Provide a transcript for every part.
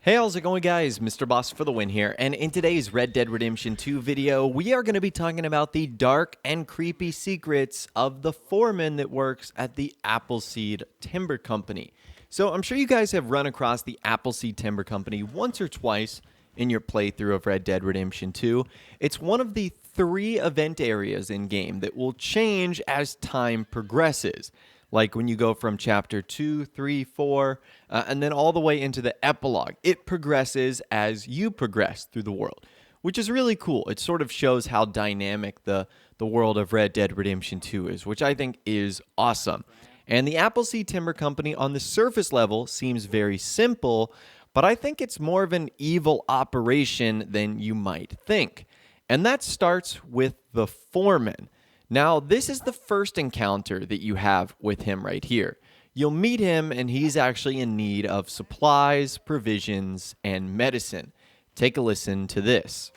Hey, how's it going, guys? Mr. Boss for the win here, and in today's Red Dead Redemption 2 video, we are going to be talking about the dark and creepy secrets of the foreman that works at the Appleseed Timber Company. So I'm sure you guys have run across the Appleseed Timber Company once or twice in your playthrough of Red Dead Redemption 2. It's one of the 3 event areas in-game that will change as time progresses. Like when you go from chapter 2, 3, 4, and then all the way into the epilogue. It progresses as you progress through the world, which is really cool. It sort of shows how dynamic the world of Red Dead Redemption 2 is, which I think is awesome. And the Appleseed Timber Company on the surface level seems very simple, but I think it's more of an evil operation than you might think. And that starts with the foreman. Now, this is the first encounter that you have with him right here. You'll meet him, and he's actually in need of supplies, provisions, and medicine. Take a listen to this.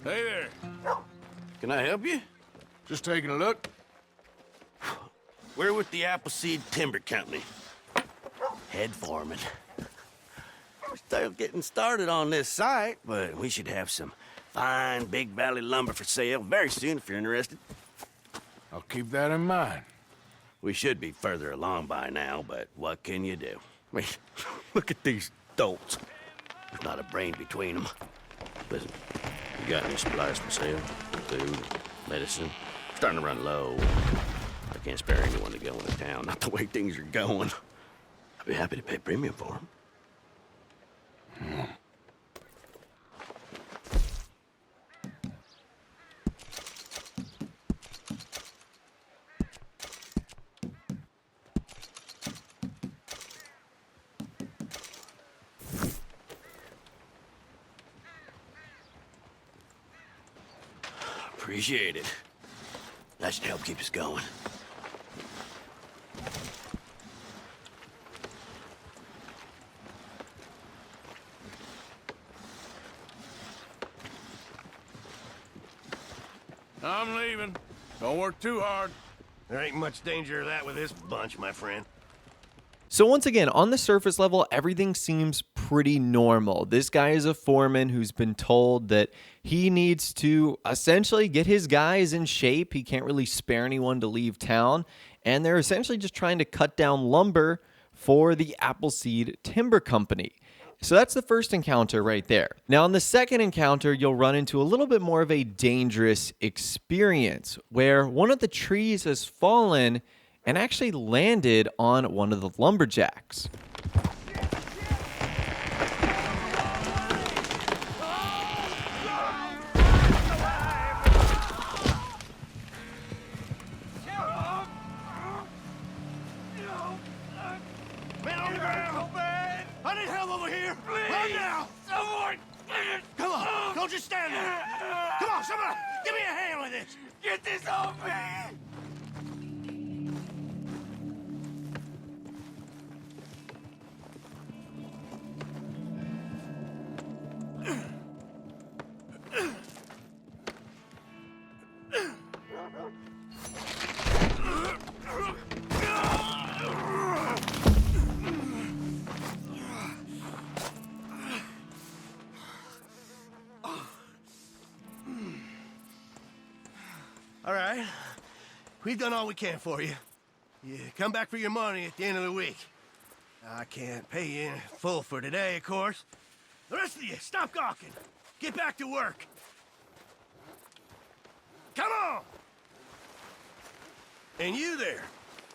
Hey there. Can I help you? Just taking a look. We're with the Appleseed Timber Company. Head foreman. We're still getting started on this site, but we should have some fine Big Valley lumber for sale very soon if you're interested. I'll keep that in mind. We should be further along by now, but what can you do? I mean, look at these dolts. There's not a brain between them. Listen, you got any supplies for sale? Food, medicine? Starting to run low. I can't spare anyone to go into town, not the way things are going. I'd be happy to pay premium for them. Appreciate it. That should help keep us going. I'm leaving. Don't work too hard. There ain't much danger of that with this bunch, my friend. So once again, on the surface level, everything seems pretty normal. This guy is a foreman who's been told that he needs to essentially get his guys in shape. He can't really spare anyone to leave town. And they're essentially just trying to cut down lumber for the Appleseed Timber Company. So that's the first encounter right there. Now, in the second encounter, you'll run into a little bit more of a dangerous experience where one of the trees has fallen and actually landed on one of the lumberjacks. Man on the ground! I need help over here! Run now! Someone! Come on! Don't just stand there! Come on, somebody! Give me a hand with this! Get this off me! All right. We've done all we can for you. You come back for your money at the end of the week. I can't pay you in full for today, of course. The rest of you, stop gawking. Get back to work. Come on! And you there.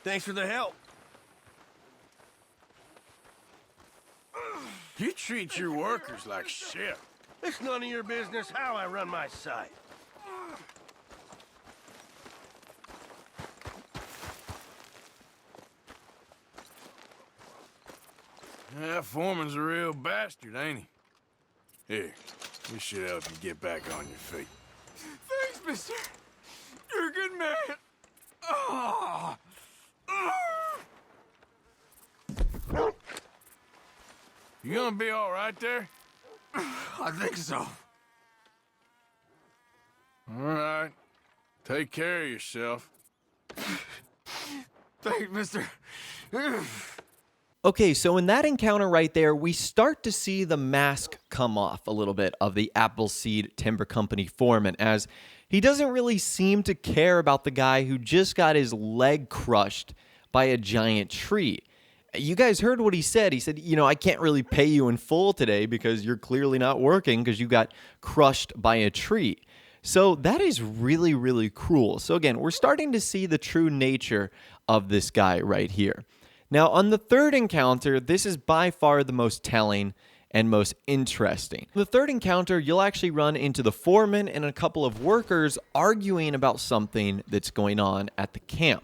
Thanks for the help. You treat your workers like shit. It's none of your business how I run my site. That foreman's a real bastard, ain't he? Here, this should help you get back on your feet. Thanks, mister. You're a good man. Oh. You gonna be all right there? I think so. All right. Take care of yourself. Thanks, mister. Okay, so in that encounter right there, we start to see the mask come off a little bit of the Appleseed Timber Company foreman, as he doesn't really seem to care about the guy who just got his leg crushed by a giant tree. You guys heard what he said. He said, I can't really pay you in full today because you're clearly not working because you got crushed by a tree. So that is really, really cruel. So again, we're starting to see the true nature of this guy right here. Now, on the third encounter, this is by far the most telling and most interesting. The third encounter, you'll actually run into the foreman and a couple of workers arguing about something that's going on at the camp.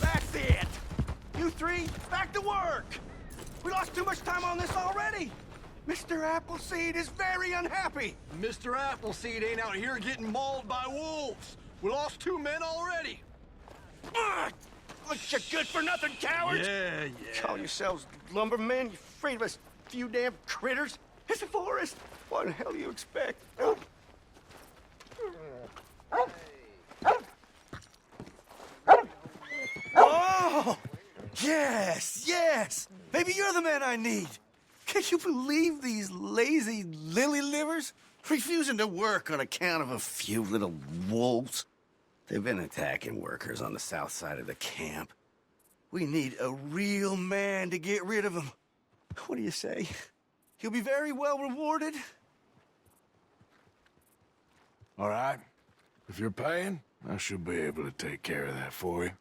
That's it! You three, back to work! We lost too much time on this already! Mr. Appleseed is very unhappy! Mr. Appleseed ain't out here getting mauled by wolves. We lost 2 men already. Ugh! Bunch of good-for-nothing cowards! Yeah. Call yourselves lumbermen? You afraid of us few damn critters? It's a forest. What the hell do you expect? Oh! Yes! Maybe you're the man I need! Can you believe these lazy lily livers? Refusing to work on account of a few little wolves. They've been attacking workers on the south side of the camp. We need a real man to get rid of them. What do you say? He'll be very well rewarded. All right. If you're paying, I should be able to take care of that for you.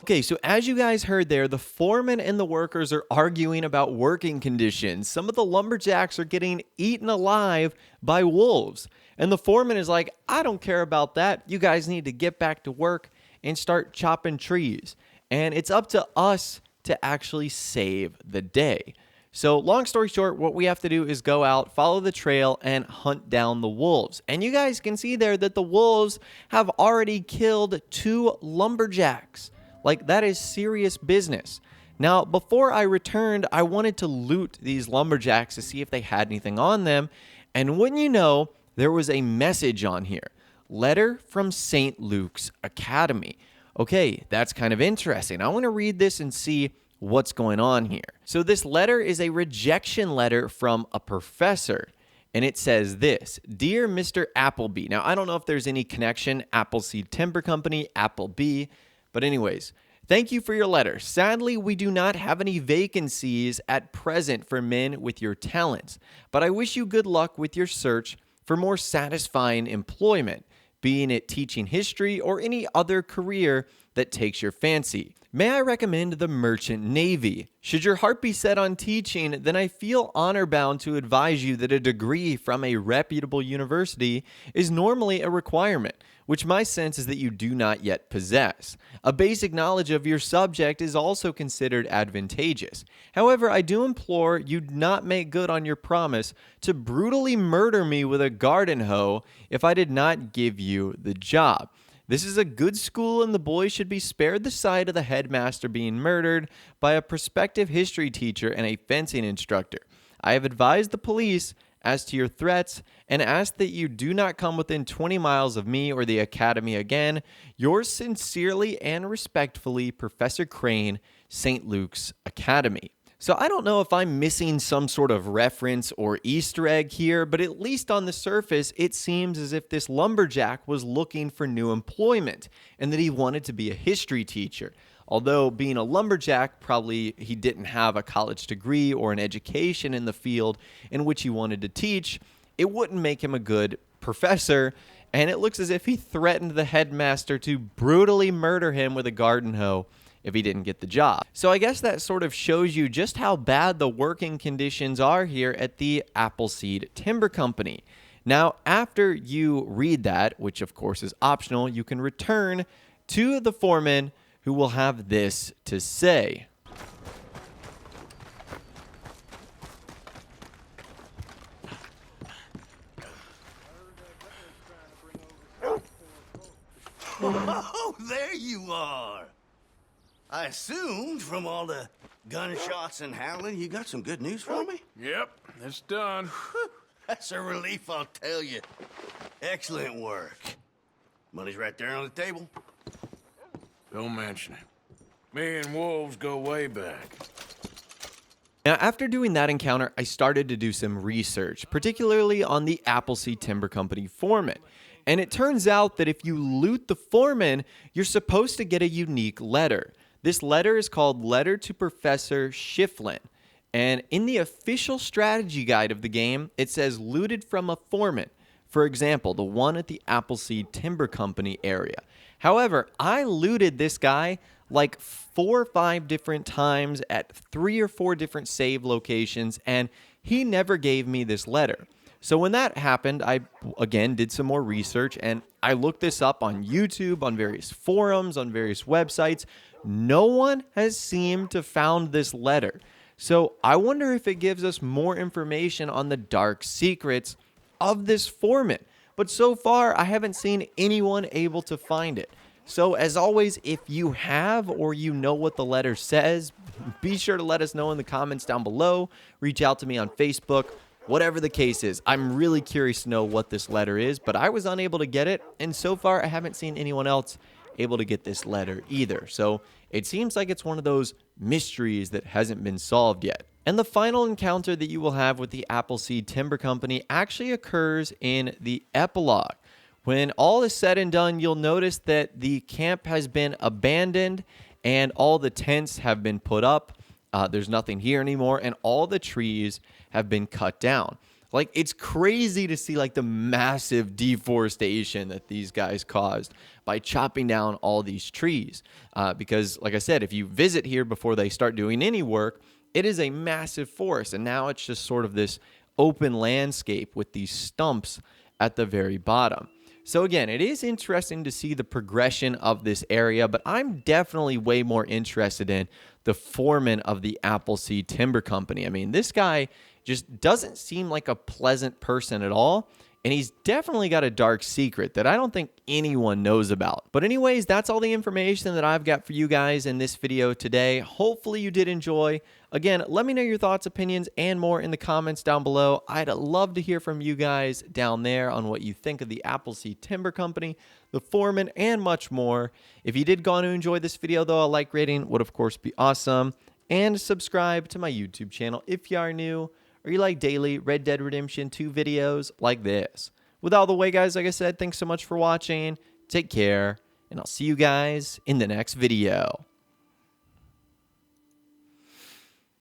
Okay, so as you guys heard there, the foreman and the workers are arguing about working conditions. Some of the lumberjacks are getting eaten alive by wolves. And the foreman is like, I don't care about that. You guys need to get back to work and start chopping trees. And it's up to us to actually save the day. So long story short, what we have to do is go out, follow the trail, and hunt down the wolves. And you guys can see there that the wolves have already killed 2 lumberjacks. Like, that is serious business. Now, before I returned, I wanted to loot these lumberjacks to see if they had anything on them. And wouldn't you know, there was a message on here. Letter from St. Luke's Academy. Okay, that's kind of interesting. I want to read this and see what's going on here. So this letter is a rejection letter from a professor. And it says this: Dear Mr. Appleby. Now, I don't know if there's any connection, Appleseed Timber Company, Appleby. But anyways, thank you for your letter. Sadly, we do not have any vacancies at present for men with your talents, but I wish you good luck with your search for more satisfying employment, being it teaching history or any other career that takes your fancy. May I recommend the Merchant Navy? Should your heart be set on teaching, then I feel honor-bound to advise you that a degree from a reputable university is normally a requirement, which my sense is that you do not yet possess. A basic knowledge of your subject is also considered advantageous. However, I do implore you not make good on your promise to brutally murder me with a garden hoe if I did not give you the job. This is a good school, and the boys should be spared the sight of the headmaster being murdered by a prospective history teacher and a fencing instructor. I have advised the police as to your threats and ask that you do not come within 20 miles of me or the academy again. Yours sincerely and respectfully, Professor Crane, St. Luke's Academy. So I don't know if I'm missing some sort of reference or Easter egg here, but at least on the surface, it seems as if this lumberjack was looking for new employment and that he wanted to be a history teacher. Although being a lumberjack, probably he didn't have a college degree or an education in the field in which he wanted to teach, it wouldn't make him a good professor. And it looks as if he threatened the headmaster to brutally murder him with a garden hoe if he didn't get the job. So I guess that sort of shows you just how bad the working conditions are here at the Appleseed Timber Company. Now, after you read that, which of course is optional, you can return to the foreman, who will have this to say. Oh, there you are. I assumed from all the gunshots and howling, you got some good news for me? Yep, it's done. That's a relief, I'll tell you. Excellent work. Money's right there on the table. Don't mention it. Me and wolves go way back. Now, after doing that encounter, I started to do some research, particularly on the Appleseed Timber Company foreman. And it turns out that if you loot the foreman, you're supposed to get a unique letter. This letter is called Letter to Professor Shifflett. And in the official strategy guide of the game, it says looted from a foreman. For example, the one at the Appleseed Timber Company area. However, I looted this guy like 4 or 5 different times at 3 or 4 different save locations, and he never gave me this letter. So when that happened, I again did some more research, and I looked this up on YouTube, on various forums, on various websites. No one has seemed to found this letter. So I wonder if it gives us more information on the dark secrets of this foreman. But so far, I haven't seen anyone able to find it. So as always, if you have or you know what the letter says, be sure to let us know in the comments down below. Reach out to me on Facebook. Whatever the case is, I'm really curious to know what this letter is, but I was unable to get it, and so far I haven't seen anyone else able to get this letter either. So it seems like it's one of those mysteries that hasn't been solved yet. And the final encounter that you will have with the Appleseed Timber Company actually occurs in the Epilogue. When all is said and done, you'll notice that the camp has been abandoned and all the tents have been put up. There's nothing here anymore, and all the trees have been cut down. Like, it's crazy to see like the massive deforestation that these guys caused by chopping down all these trees. Because, like I said, if you visit here before they start doing any work, it is a massive forest, and now it's just sort of this open landscape with these stumps at the very bottom. So again, it is interesting to see the progression of this area, but I'm definitely way more interested in the foreman of the Appleseed Timber Company. I mean, this guy just doesn't seem like a pleasant person at all, and he's definitely got a dark secret that I don't think anyone knows about. But anyways, that's all the information that I've got for you guys in this video today. Hopefully you did enjoy. Again, let me know your thoughts, opinions, and more in the comments down below. I'd love to hear from you guys down there on what you think of the Appleseed Timber Company, the foreman, and much more. If you did go on to enjoy this video, though, a like rating would, of course, be awesome. And subscribe to my YouTube channel if you are new, or you like daily Red Dead Redemption 2 videos like this. With all the way, guys, like I said, thanks so much for watching. Take care, and I'll see you guys in the next video.